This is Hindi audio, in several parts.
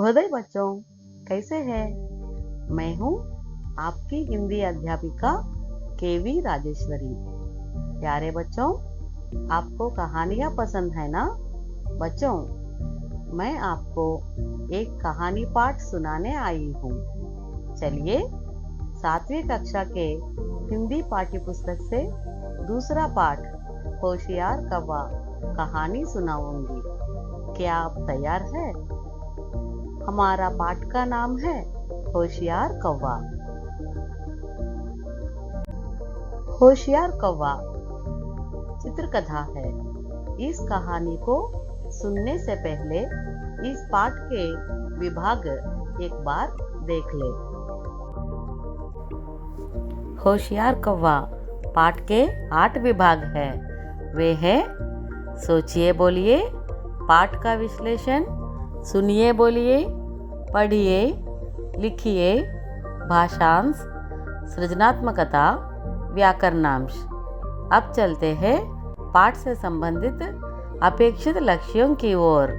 शुभोदय बच्चों, कैसे हैं? मैं हूँ आपकी हिंदी अध्यापिका केवी राजेश्वरी। प्यारे बच्चों, आपको कहानियाँ पसंद है ना? बच्चों, मैं आपको एक कहानी पाठ सुनाने आई हूँ। चलिए 7वीं कक्षा के हिंदी पाठ्य पुस्तक से दूसरा पाठ होशियार कौवा कहानी सुनाऊंगी। क्या आप तैयार हैं? हमारा पाठ का नाम है होशियार कौवा। होशियार कौवा चित्रकथा है। इस कहानी को सुनने से पहले इस पाठ के विभाग एक बार देख ले। होशियार कौवा पाठ के 8 विभाग है। वे हैं सोचिए बोलिए, पाठ का विश्लेषण, सुनिए बोलिए, पढ़िए, लिखिए, भाषांश, सृजनात्मकता, व्याकरणांश। अब चलते हैं पाठ से संबंधित अपेक्षित लक्ष्यों की ओर।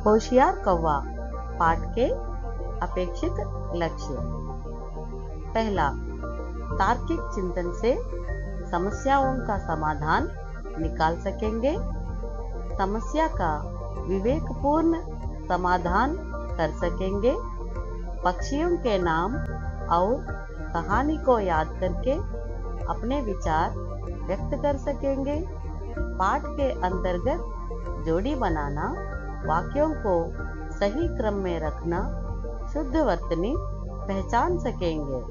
होशियार कौवा पाठ के अपेक्षित लक्ष्य। पहला, तार्किक चिंतन से समस्याओं का समाधान निकाल सकेंगे। समस्या का विवेकपूर्ण समाधान कर सकेंगे। पक्षियों के नाम और कहानी को याद करके अपने विचार व्यक्त कर सकेंगे। पाठ के अंतर्गत जोड़ी बनाना, वाक्यों को सही क्रम में रखना, शुद्ध वर्तनी पहचान सकेंगे।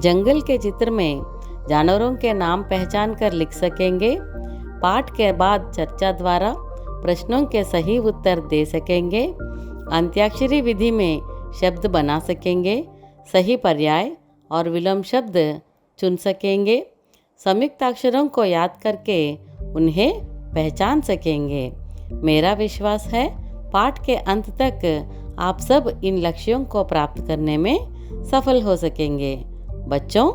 जंगल के चित्र में जानवरों के नाम पहचान कर लिख सकेंगे। पाठ के बाद चर्चा द्वारा प्रश्नों के सही उत्तर दे सकेंगे। अंत्याक्षरी विधि में शब्द बना सकेंगे। सही पर्याय और विलोम शब्द चुन सकेंगे। संयुक्ताक्षरों को याद करके उन्हें पहचान सकेंगे। मेरा विश्वास है पाठ के अंत तक आप सब इन लक्ष्यों को प्राप्त करने में सफल हो सकेंगे। बच्चों,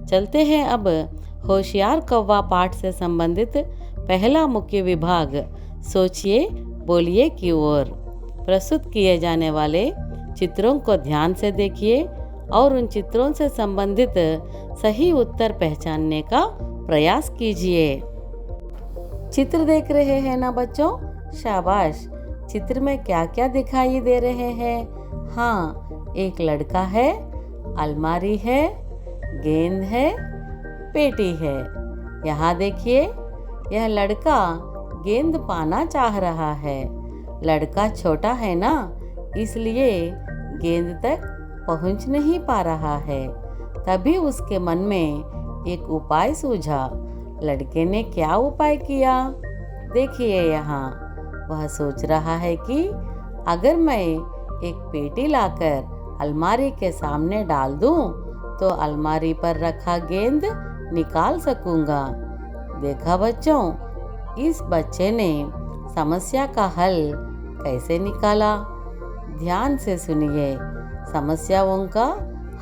चलते हैं अब होशियार कौवा पाठ से संबंधित पहला मुख्य विभाग सोचिए बोलिए की ओर। प्रस्तुत किए जाने वाले चित्रों को ध्यान से देखिए और उन चित्रों से संबंधित सही उत्तर पहचानने का प्रयास कीजिए। चित्र देख रहे हैं ना बच्चों? शाबाश। चित्र में क्या क्या दिखाई दे रहे हैं? हाँ, एक लड़का है, अलमारी है, गेंद है, पेटी है। यहाँ देखिए, यह लड़का गेंद पाना चाह रहा है। लड़का छोटा है ना, इसलिए गेंद तक पहुँच नहीं पा रहा है। तभी उसके मन में एक उपाय सूझा। लड़के ने क्या उपाय किया? देखिए यहाँ, वह सोच रहा है कि अगर मैं एक पेटी लाकर अलमारी के सामने डाल दूं, तो अलमारी पर रखा गेंद निकाल सकूंगा। देखा बच्चों, इस बच्चे ने समस्या का हल कैसे निकाला? ध्यान से सुनिए। समस्याओं का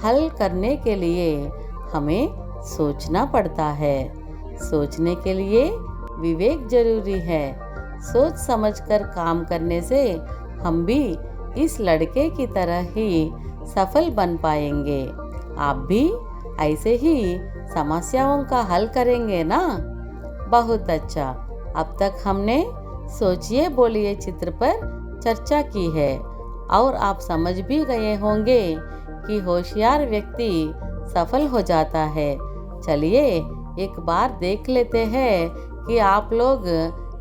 हल करने के लिए हमें सोचना पड़ता है। सोचने के लिए विवेक जरूरी है। सोच समझकर काम करने से हम भी इस लड़के की तरह ही सफल बन पाएंगे। आप भी ऐसे ही समस्याओं का हल करेंगे ना? बहुत अच्छा। अब तक हमने सोचिए बोलिए चित्र पर चर्चा की है और आप समझ भी गए होंगे कि होशियार व्यक्ति सफल हो जाता है। चलिए एक बार देख लेते हैं कि आप लोग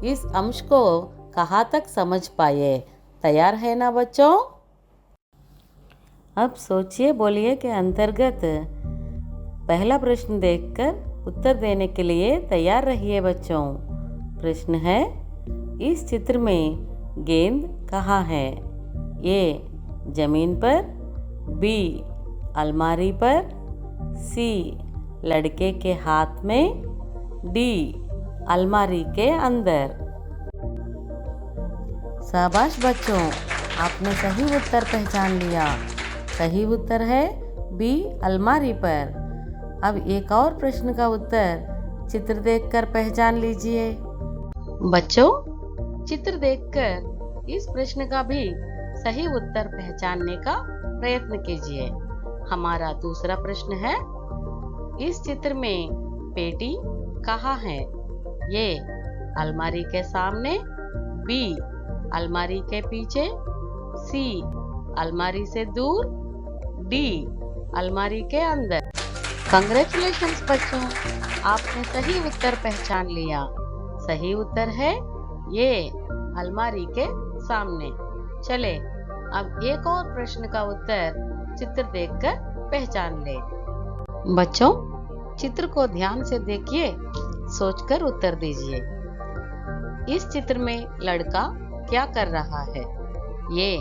इस अंश को कहाँ तक समझ पाए। तैयार है ना बच्चों? अब सोचिए बोलिए के अंतर्गत पहला प्रश्न देखकर उत्तर देने के लिए तैयार रहिए बच्चों। प्रश्न है, इस चित्र में गेंद कहाँ है? ए, जमीन पर, बी, अलमारी पर, सी, लड़के के हाथ में, डी, अलमारी के अंदर। शाबाश बच्चों, आपने सही उत्तर पहचान लिया। सही उत्तर है बी, अलमारी पर। अब एक और प्रश्न का उत्तर चित्र देखकर पहचान लीजिए। बच्चों, चित्र देखकर इस प्रश्न का भी सही उत्तर पहचानने का प्रयत्न कीजिए। हमारा दूसरा प्रश्न है, इस चित्र में पेटी कहाँ है? ये अलमारी के सामने, बी अलमारी के पीछे, सी अलमारी से दूर, डी अलमारी के अंदर। कंग्रेचुलेशंस बच्चों, आपने सही उत्तर पहचान लिया। सही उत्तर है ये अलमारी के सामने। चले अब एक और प्रश्न का उत्तर चित्र देखकर पहचान ले। बच्चों, चित्र को ध्यान से देखिए, सोचकर उत्तर दीजिए। इस चित्र में लड़का क्या कर रहा है? ये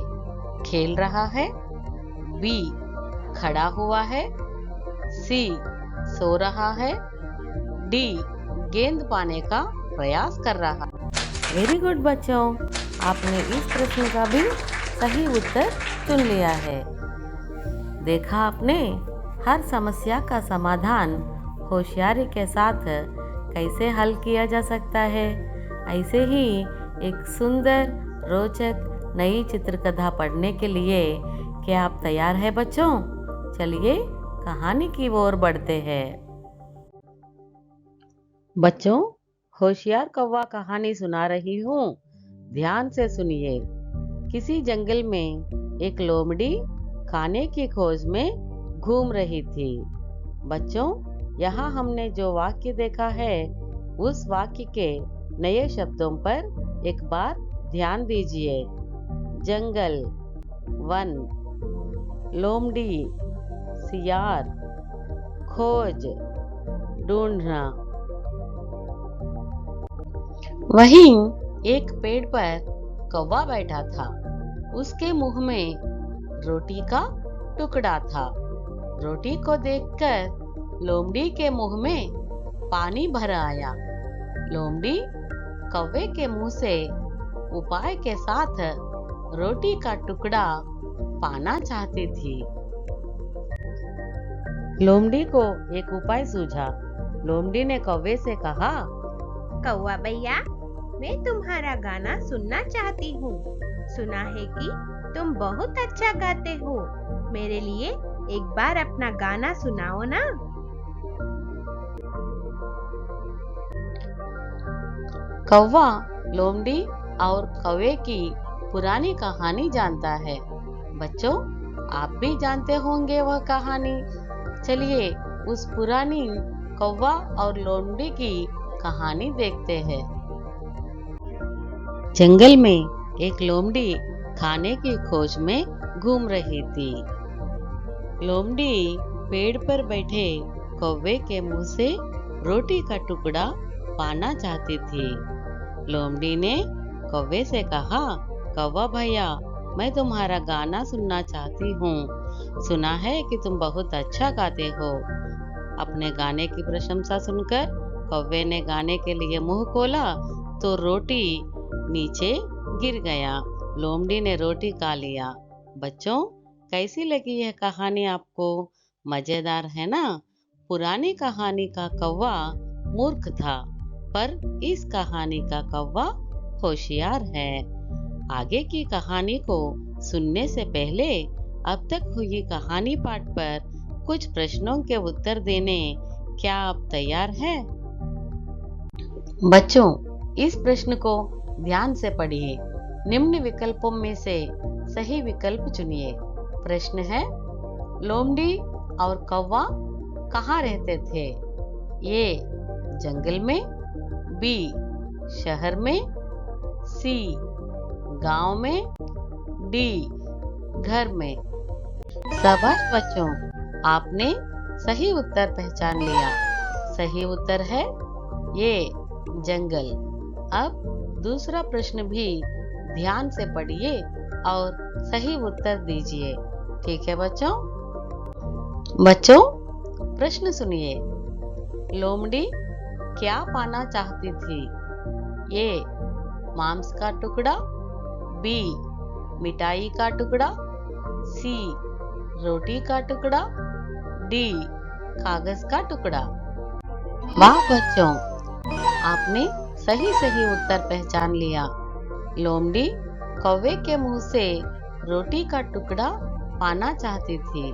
खेल रहा है, बी खड़ा हुआ है, सी सो रहा है, डी गेंद पाने का प्रयास कर रहा है। वेरी गुड बच्चों, आपने इस प्रश्न का भी सही उत्तर चुन लिया है। देखा आपने, हर समस्या का समाधान होशियारी के साथ कैसे हल किया जा सकता है। ऐसे ही एक सुंदर, रोचक नई चित्रकथा पढ़ने के लिए क्या आप तैयार हैं बच्चों? चलिए कहानी की ओर बढ़ते हैं। बच्चों, होशियार कौवा कहानी सुना रही हूँ, ध्यान से सुनिए। किसी जंगल में एक लोमड़ी खाने की खोज में घूम रही थी। बच्चों, यहाँ हमने जो वाक्य देखा है, उस वाक्य के नए शब्दों पर एक बार ध्यान दीजिए। जंगल, वन, लोमड़ी, सियार, खोज, ढूंढना। वहीं एक पेड़ पर कौवा बैठा था। उसके मुंह में रोटी का टुकड़ा था। रोटी को देखकर लोमड़ी के मुंह में पानी भर आया। लोमड़ी कौवे के मुंह से उपाय के साथ रोटी का टुकड़ा पाना चाहती थी। लोमड़ी को एक उपाय सूझा। लोमड़ी ने कौवे से कहा, कौवा भैया, मैं तुम्हारा गाना सुनना चाहती हूँ। सुना है कि तुम बहुत अच्छा गाते हो। मेरे लिए एक बार अपना गाना सुनाओ ना। कौवा लोमड़ी और कौवे की पुरानी कहानी जानता है। बच्चों, आप भी जानते होंगे वह कहानी। चलिए उस पुरानी कौवा और लोमड़ी की कहानी देखते हैं। जंगल में एक लोमड़ी खाने की खोज में घूम रही थी। लोमड़ी पेड़ पर बैठे कौवे के मुंह से रोटी का टुकड़ा पाना चाहती थी। लोमड़ी ने कौवे से कहा, कौवा भैया, मैं तुम्हारा गाना सुनना चाहती हूँ। सुना है कि तुम बहुत अच्छा गाते हो। अपने गाने की प्रशंसा सुनकर कौवे ने गाने के लिए मुंह खोला तो रोटी नीचे गिर गया। लोमड़ी ने रोटी खा लिया। बच्चों, कैसी लगी यह कहानी आपको? मजेदार है ना? पुरानी कहानी का कौवा मूर्ख था, पर इस कहानी का कौवा होशियार है। आगे की कहानी को सुनने से पहले अब तक हुई कहानी पाठ पर कुछ प्रश्नों के उत्तर देने क्या आप तैयार हैं? बच्चों, इस प्रश्न को ध्यान से पढ़िए। निम्न विकल्पों में से सही विकल्प चुनिए। प्रश्न है, लोमड़ी और कौवा कहाँ रहते थे? ए जंगल में, बी शहर में, सी गांव में, डी घर में। शाबाश बच्चों, आपने सही उत्तर पहचान लिया। सही उत्तर है ये जंगल। अब दूसरा प्रश्न भी ध्यान से पढ़िए और सही उत्तर दीजिए। ठीक है बच्चों? बच्चों, प्रश्न सुनिए। लोमड़ी क्या पाना चाहती थी? ए मांस का टुकड़ा, बी मिठाई का टुकड़ा, सी रोटी का टुकड़ा, डी कागज का टुकड़ा। वाह बच्चों, आपने सही उत्तर पहचान लिया। लोमड़ी कौवे के मुंह से रोटी का टुकड़ा पाना चाहती थी।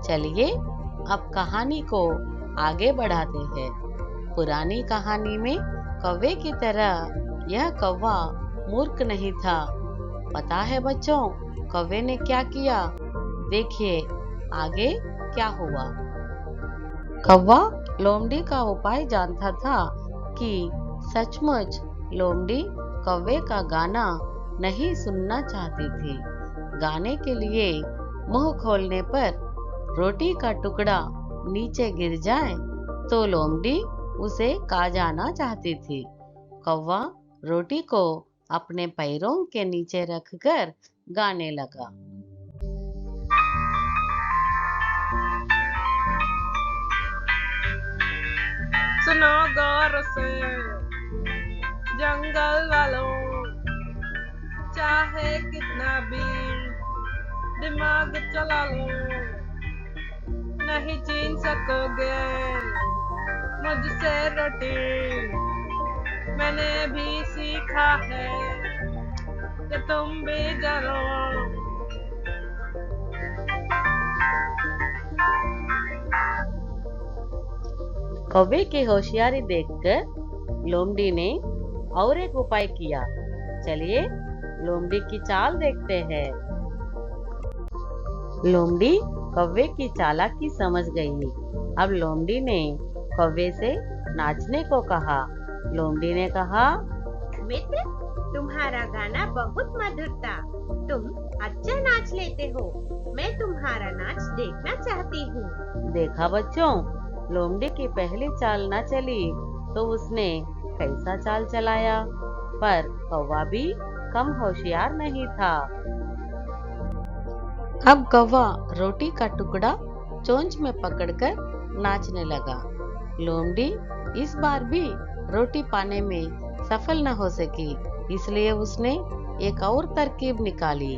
चलिए अब कहानी को आगे बढ़ाते हैं। पुरानी कहानी में कौवे की तरह यह कौवा मूर्ख नहीं था। पता है बच्चों, कौवे ने क्या किया? देखिए आगे क्या हुआ। कौवा लोमड़ी का उपाय जानता था कि सचमुच लोमड़ी कौवे का गाना नहीं सुनना चाहती थी। गाने के लिए मुंह खोलने पर रोटी का टुकड़ा नीचे गिर जाए तो लोमड़ी उसे खा जाना चाहती थी। कौवा रोटी को अपने पैरों के नीचे रखकर गाने लगा। सुनो गौर से जंगल वालों, चाहे कितना भी दिमाग चला लो, नहीं छीन सकोगे मुझसे रोटी। मैंने भी सीखा है कि तुम भी जानो। कौवे की होशियारी देखकर लोमड़ी ने और एक उपाय किया। चलिए लोमड़ी की चाल देखते हैं। लोमड़ी कौवे की चालाकी समझ गई। अब लोमड़ी ने कौवे से नाचने को कहा। लोमड़ी ने कहा, मित्र, तुम्हारा गाना बहुत मधुर था। तुम अच्छा नाच लेते हो। मैं तुम्हारा नाच देखना चाहती हूँ। देखा बच्चों, लोमड़ी की पहली चाल न चली तो उसने कैसा चाल चलाया। पर कौवा भी कम होशियार नहीं था। अब कौवा रोटी का टुकड़ा चोंच में पकड़कर नाचने लगा। लोमड़ी इस बार भी रोटी पाने में सफल न हो सकी, इसलिए उसने एक और तरकीब निकाली।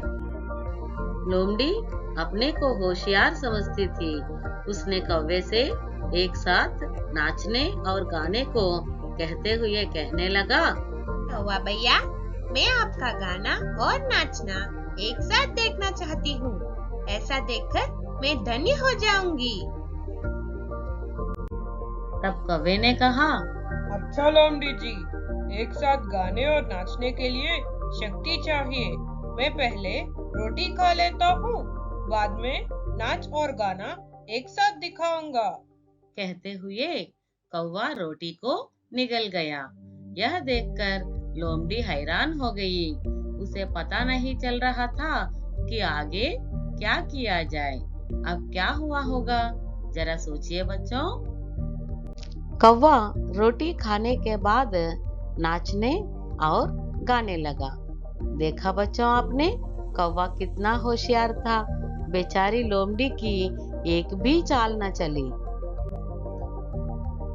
लोमड़ी अपने को होशियार समझती थी। उसने कौवे से एक साथ नाचने और गाने को कहते हुए कहने लगा, कौवा भैया, मैं आपका गाना और नाचना एक साथ देखना चाहती हूँ। ऐसा देखकर मैं धन्य हो जाऊंगी। तब कौवे ने कहा, अच्छा लोमड़ी जी, एक साथ गाने और नाचने के लिए शक्ति चाहिए। मैं पहले रोटी खा लेता हूँ, बाद में नाच और गाना एक साथ दिखाऊंगा। कहते हुए कौवा रोटी को निगल गया। यह देखकर लोमड़ी हैरान हो गई। उसे पता नहीं चल रहा था कि आगे क्या किया जाए। अब क्या हुआ होगा, जरा सोचिए बच्चों। कौवा रोटी खाने के बाद नाचने और गाने लगा। देखा बच्चों आपने, कौवा कितना होशियार था। बेचारी लोमड़ी की एक भी चाल न चली।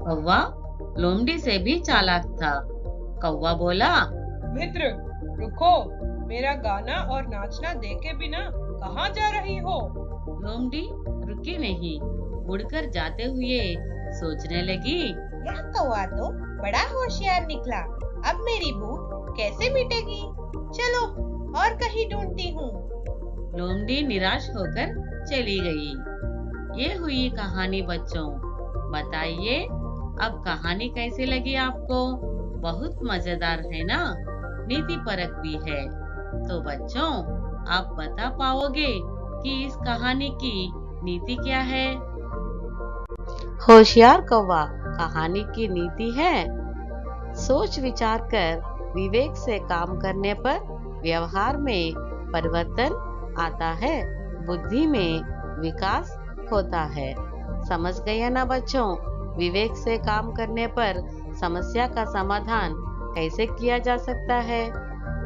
कौवा लोमड़ी से भी चालाक था। कौवा बोला, मित्र रुको, मेरा गाना और नाचना देखे बिना कहाँ जा रही हो? लोमड़ी रुकी नहीं, मुड़कर जाते हुए सोचने लगी, यह कौवा तो बड़ा होशियार निकला। अब मेरी भूख कैसे मिटेगी? चलो और कहीं ढूंढती हूँ। लोमड़ी निराश होकर चली गई। ये हुई कहानी बच्चों। बताइए अब कहानी कैसी लगी आपको? बहुत मजेदार है ना? नीति परक भी है। तो बच्चों, आप बता पाओगे कि इस कहानी की नीति क्या है? होशियार कौवा कहानी की नीति है, सोच विचार कर विवेक से काम करने पर व्यवहार में परिवर्तन आता है, बुद्धि में विकास होता है। समझ गए ना बच्चों? विवेक से काम करने पर समस्या का समाधान कैसे किया जा सकता है।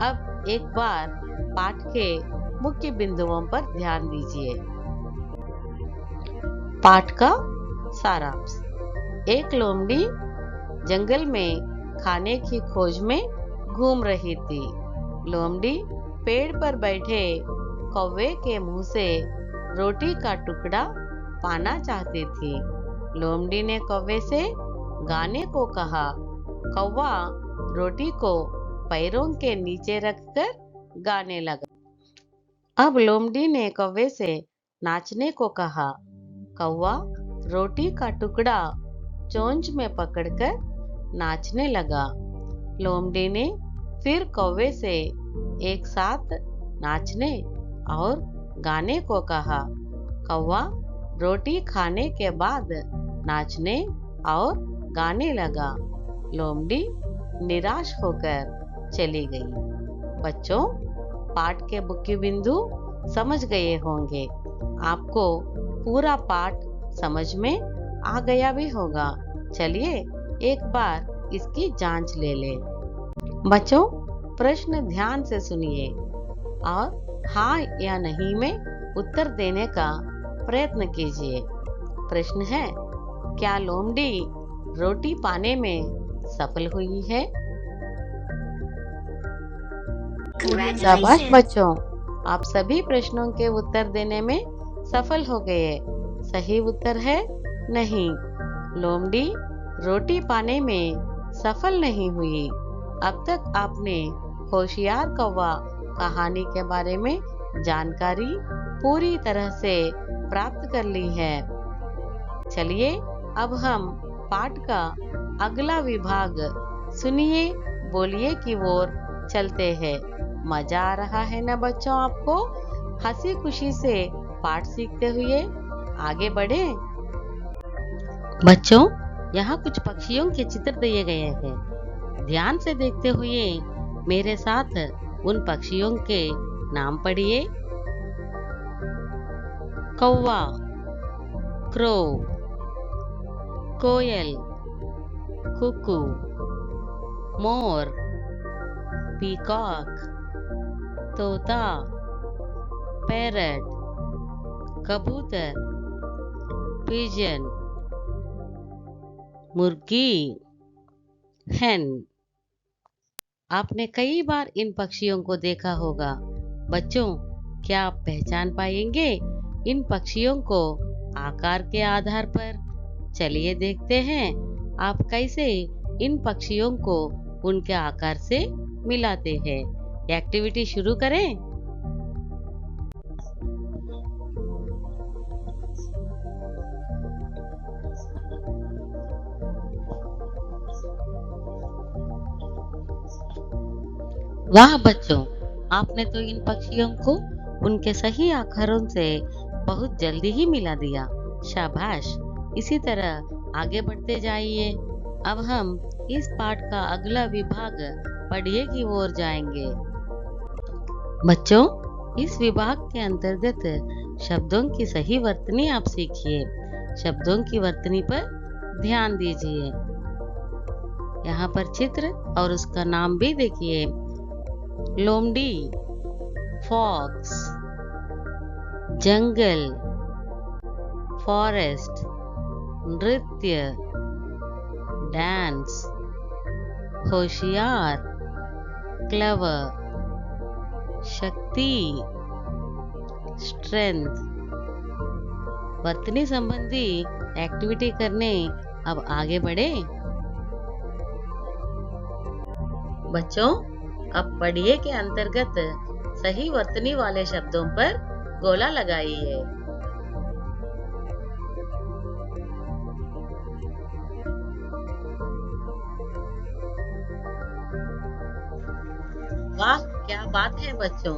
अब एक बार पाठ के मुख्य बिंदुओं पर ध्यान दीजिए। पाठ का सारांश। एक लोमड़ी जंगल में खाने की खोज में घूम रही थी। लोमड़ी पेड़ पर बैठे कौवे के मुंह से रोटी का टुकड़ा पाना चाहती थी। लोमड़ी ने कौवे से गाने को कहा। कौवा रोटी को पैरों के नीचे रखकर गाने लगा। अब लोमड़ी ने कौवे से नाचने को कहा। कौवा रोटी का टुकड़ा चोंच में पकड़कर नाचने लगा। लोमड़ी ने फिर कौवे से एक साथ नाचने और गाने को कहा। कौवा रोटी खाने के बाद नाचने और गाने लगा। लोमड़ी निराश होकर चली गई। बच्चों, पाठ के मुख्य बिंदु समझ गए होंगे। आपको पूरा पाठ समझ में आ गया भी होगा। चलिए एक बार इसकी जांच ले लें। बच्चों, प्रश्न ध्यान से सुनिए और हाँ या नहीं में उत्तर देने का प्रयत्न कीजिए। प्रश्न है, क्या लोमड़ी रोटी पाने में सफल हुई है? शाबाश बच्चों, आप सभी प्रश्नों के उत्तर देने में सफल हो गए। सही उत्तर है नहीं। लोमड़ी रोटी पाने में सफल नहीं हुई। अब तक आपने होशियार कौवा कहानी के बारे में जानकारी पूरी तरह से प्राप्त कर ली है। चलिए अब हम पाठ का अगला विभाग सुनिए बोलिए की ओर चलते हैं। मजा आ रहा है ना बच्चों आपको? हंसी खुशी से पाठ सीखते हुए आगे बढ़े। बच्चों, यहाँ कुछ पक्षियों के चित्र दिए गए हैं। ध्यान से देखते हुए मेरे साथ उन पक्षियों के नाम पढ़िए। कौवा, क्रो, कोयल, कुकू, मोर, पीकॉक, तोता, पैरट, कबूतर, पिजन, मुर्गी, hen। आपने कई बार इन पक्षियों को देखा होगा। बच्चों, क्या आप पहचान पाएंगे इन पक्षियों को आकार के आधार पर? चलिए देखते हैं आप कैसे इन पक्षियों को उनके आकार से मिलाते हैं। एक्टिविटी शुरू करें। वाह बच्चों, आपने तो इन पक्षियों को उनके सही आकारों से बहुत जल्दी ही मिला दिया। शाबाश, इसी तरह आगे बढ़ते जाइए। अब हम इस पाठ का अगला विभाग पढ़िए की ओर जाएंगे। बच्चों, इस विभाग के अंतर्गत शब्दों की सही वर्तनी आप सीखिए। शब्दों की वर्तनी पर ध्यान दीजिए। यहाँ पर चित्र और उसका नाम भी देखिए। लोमड़ी, फॉक्स, जंगल, फॉरेस्ट, नृत्य, डांस, होशियार, क्लेवर, शक्ति, स्ट्रेंथ। वर्तनी संबंधी एक्टिविटी करने अब आगे बढ़े। बच्चों, अब पढ़िए के अंतर्गत सही वर्तनी वाले शब्दों पर गोला लगाइए। वाह, क्या बात है बच्चों,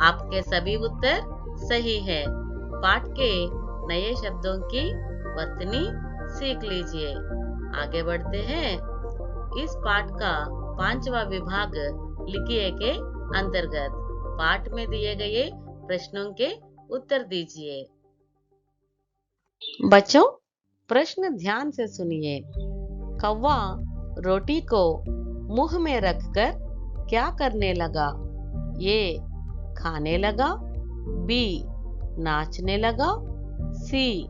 आपके सभी उत्तर सही है। पाठ के नए शब्दों की वर्तनी सीख लीजिए। आगे बढ़ते हैं। इस पाठ का 5वां विभाग लिखिए के अंतर्गत पाठ में दिए गए प्रश्नों के उत्तर दीजिए। बच्चों, प्रश्न ध्यान से सुनिए। कौवा रोटी को मुंह में रखकर क्या करने लगा? ए, खाने लगा, बी, नाचने लगा, सी,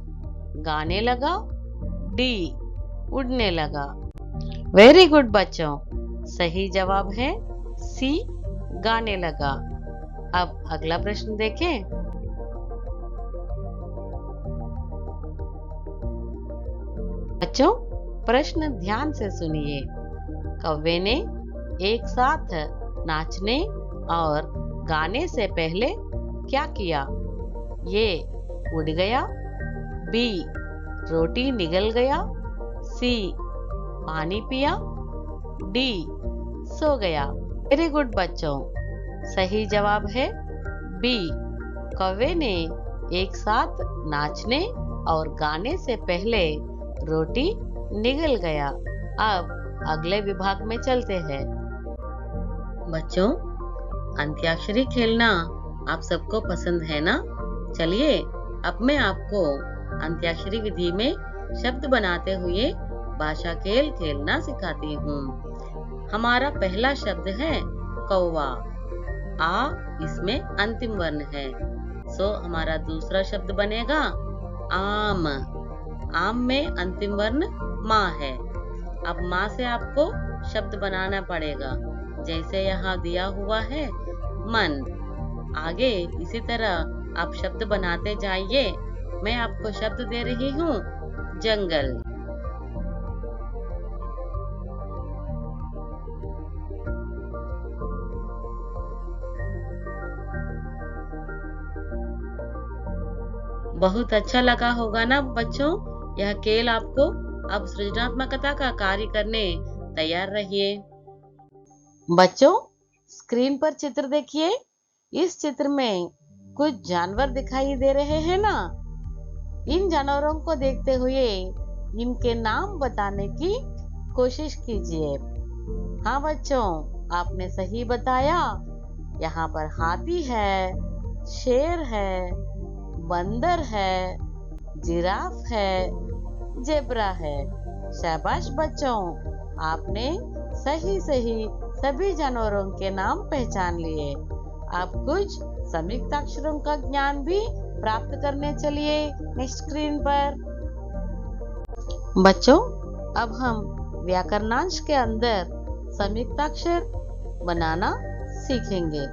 गाने लगा, डी, उड़ने लगा। वेरी गुड बच्चों, सही जवाब है सी, गाने लगा। अब अगला प्रश्न देखें। बच्चों, प्रश्न ध्यान से सुनिए। कौवे ने एक साथ नाचने और गाने से पहले क्या किया? ए. उड़ गया, बी. रोटी निगल गया, सी. पानी पिया, डी. सो गया। वेरी गुड बच्चों, सही जवाब है बी। कौवे ने एक साथ नाचने और गाने से पहले रोटी निगल गया। अब अगले विभाग में चलते हैं। बच्चों, अंत्याक्षरी खेलना आप सबको पसंद है ना? चलिए अब मैं आपको अंत्याक्षरी विधि में शब्द बनाते हुए भाषा खेल खेलना सिखाती हूँ। हमारा पहला शब्द है कौवा। आ इसमें अंतिम वर्ण है, सो हमारा दूसरा शब्द बनेगा आम। आम में अंतिम वर्ण माँ है। अब माँ से आपको शब्द बनाना पड़ेगा, जैसे यहाँ दिया हुआ है मन। आगे इसी तरह आप शब्द बनाते जाइए। मैं आपको शब्द दे रही हूँ जंगल। बहुत अच्छा लगा होगा ना बच्चों यह खेल आपको? अब सृजनात्मकता का कार्य करने तैयार रहिए। बच्चों, स्क्रीन पर चित्र देखिए। इस चित्र में कुछ जानवर दिखाई दे रहे हैं ना? इन जानवरों को देखते हुए इनके नाम बताने की कोशिश कीजिए। हाँ बच्चों, आपने सही बताया। यहाँ पर हाथी है, शेर है, बंदर है, जिराफ है, जेब्रा है। शाबाश बच्चों, आपने सही सभी जानवरों के नाम पहचान लिए। आप कुछ संयुक्त अक्षरों का ज्ञान भी प्राप्त करने चलिए नेक्स्ट स्क्रीन पर। बच्चों, अब हम व्याकरणांश के अंदर संयुक्ताक्षर बनाना सीखेंगे।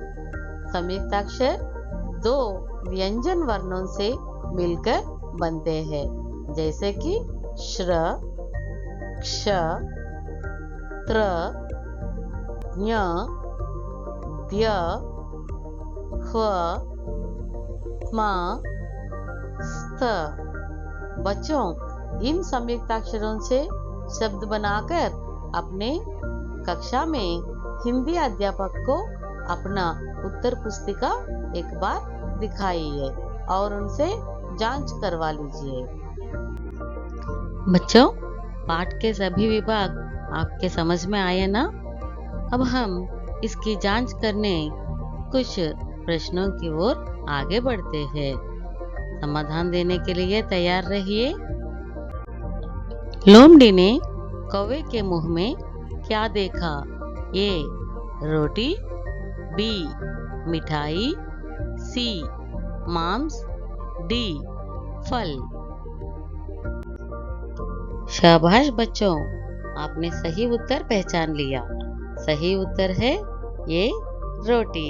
संयुक्ताक्षर दो व्यंजन वर्णों से मिलकर बनते हैं, जैसे कि श्र, क्ष, त्र, ज्ञ, द्य, ह्व, स्म, स्त। बच्चों, इन संयुक्ताक्षरों से शब्द बनाकर अपने कक्षा में हिंदी अध्यापक को अपना उत्तर पुस्तिका एक बार दिखाइए और उनसे जांच करवा लीजिए। बच्चों, पाठ के सभी विभाग आपके समझ में आए ना? अब हम इसकी जांच करने कुछ प्रश्नों की ओर आगे बढ़ते हैं। समाधान देने के लिए तैयार रहिए। लोमड़ी ने कौवे के मुंह में क्या देखा? ए. रोटी, बी. मिठाई, सी. मांस, डी. फल। शाबाश बच्चों, आपने सही उत्तर पहचान लिया। सही उत्तर है ये रोटी।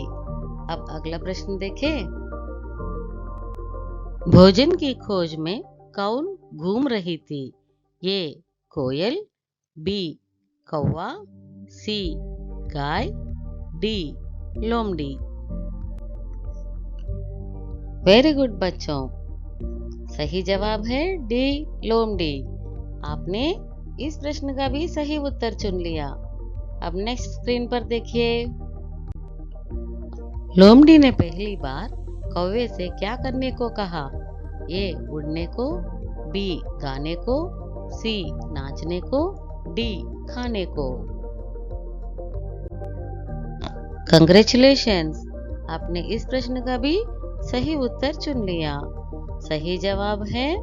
अब अगला प्रश्न देखें। भोजन की खोज में कौन घूम रही थी? ये कोयल, बी. कौवा, सी. गाय, डी. लोमड़ी। वेरी गुड बच्चों, सही जवाब है डी. लोमड़ी। आपने इस प्रश्न का भी सही उत्तर चुन लिया। अब नेक्स्ट स्क्रीन पर देखिए। लोमड़ी ने पहली बार कौवे से क्या करने को कहा? ए. उड़ने को, बी. गाने को, सी. नाचने को, डी. खाने को। कंग्रेचुलेशंस, आपने इस प्रश्न का भी सही उत्तर चुन लिया। सही जवाब है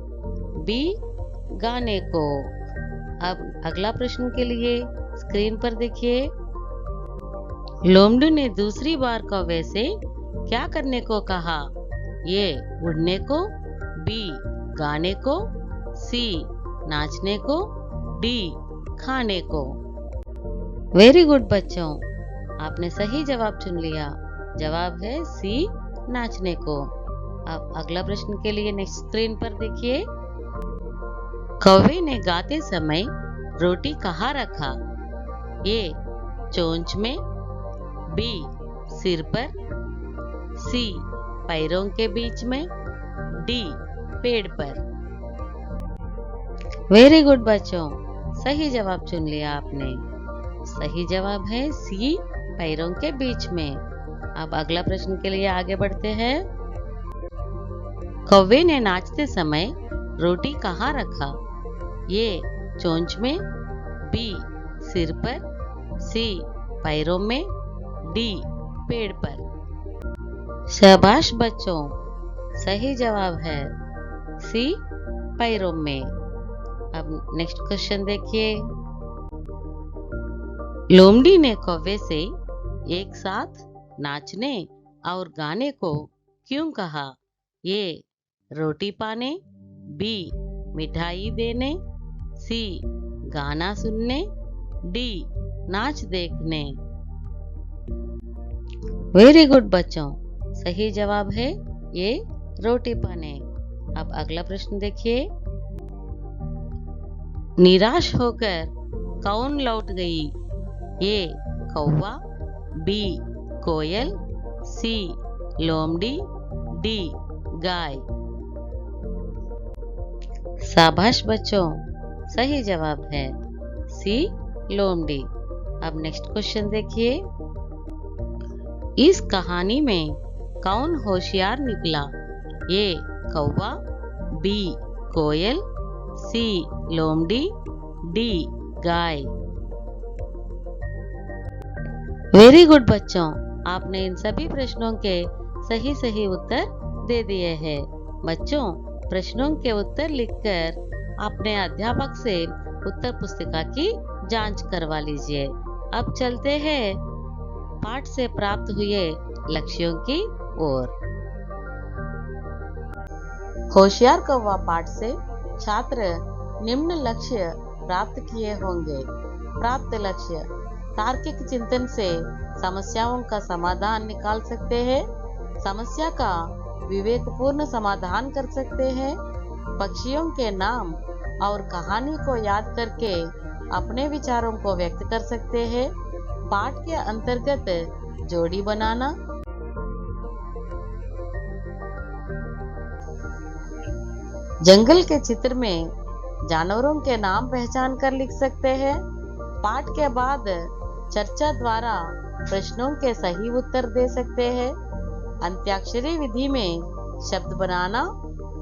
बी. गाने को। अब अगला प्रश्न के लिए स्क्रीन पर देखिए। लोमड़ी ने दूसरी बार कौवे से क्या करने को कहा? ए. उड़ने को, बी. गाने को, सी. नाचने को, डी. खाने को। वेरी गुड बच्चों, आपने सही जवाब चुन लिया। जवाब है सी. नाचने को। अब अगला प्रश्न के लिए नेक्स्ट स्क्रीन पर देखिए। कौवे ने गाते समय रोटी कहाँ रखा? ए. चोंच में, बी. सिर पर, सी पैरों के बीच में, डी पेड़ पर। वेरी गुड बच्चों, सही जवाब चुन लिया आपने। सही जवाब है सी पैरों के बीच में। अब अगला प्रश्न के लिए आगे बढ़ते हैं। कौवे ने नाचते समय रोटी कहाँ रखा? ये चोंच में, बी सिर पर, सी पैरों में, डी पेड़ पर। शाबाश बच्चों, सही जवाब है सी पैरों में। अब नेक्स्ट क्वेश्चन देखिए। लोमड़ी ने कौवे से एक साथ नाचने और गाने को क्यों कहा? ये रोटी पाने, बी मिठाई देने, सी गाना सुनने, डी नाच देखने। वेरी गुड बच्चों, सही जवाब है ये रोटी पाने। अब अगला प्रश्न देखिए। निराश होकर कौन लौट गई? ये कौवा, बी कोयल, सी लोमड़ी, डी गाय। शाबाश बच्चों, सही जवाब है सी लोमड़ी। अब नेक्स्ट क्वेश्चन देखिए। इस कहानी में कौन होशियार निकला? ये कौवा, बी कोयल, सी लोमड़ी, डी गाय। वेरी गुड बच्चों, आपने इन सभी प्रश्नों के सही सही उत्तर दे दिए हैं। बच्चों, प्रश्नों के उत्तर लिखकर अपने अध्यापक से उत्तर पुस्तिका की जांच करवा लीजिए। अब चलते हैं पाठ से प्राप्त हुए लक्ष्यों की ओर। होशियार कौवा पाठ से छात्र निम्न लक्ष्य प्राप्त किए होंगे। प्राप्त लक्ष्य: तार्किक चिंतन से समस्याओं का समाधान निकाल सकते हैं, समस्या का विवेकपूर्ण समाधान कर सकते हैं, पक्षियों के नाम और कहानी को याद करके अपने विचारों को व्यक्त कर सकते हैं, पाठ के अंतर्गत जोड़ी बनाना, जंगल के चित्र में जानवरों के नाम पहचान कर लिख सकते हैं, पाठ के बाद चर्चा द्वारा प्रश्नों के सही उत्तर दे सकते हैं, अंत्याक्षरी विधि में शब्द बनाना,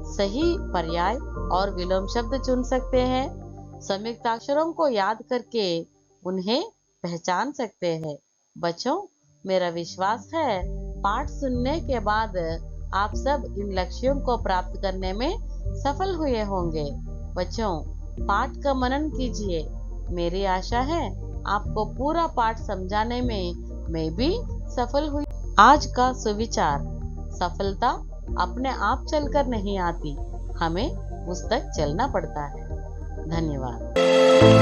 सही पर्याय और विलोम शब्द चुन सकते हैं, संयुक्ताक्षरों को याद करके उन्हें पहचान सकते हैं। बच्चों, मेरा विश्वास है पाठ सुनने के बाद आप सब इन लक्ष्यों को प्राप्त करने में सफल हुए होंगे। बच्चों, पाठ का मनन कीजिए। मेरी आशा है आपको पूरा पाठ समझाने में मैं भी सफल हुई। आज का सुविचार: सफलता अपने आप चलकर नहीं आती, हमें उस तक चलना पड़ता है। धन्यवाद।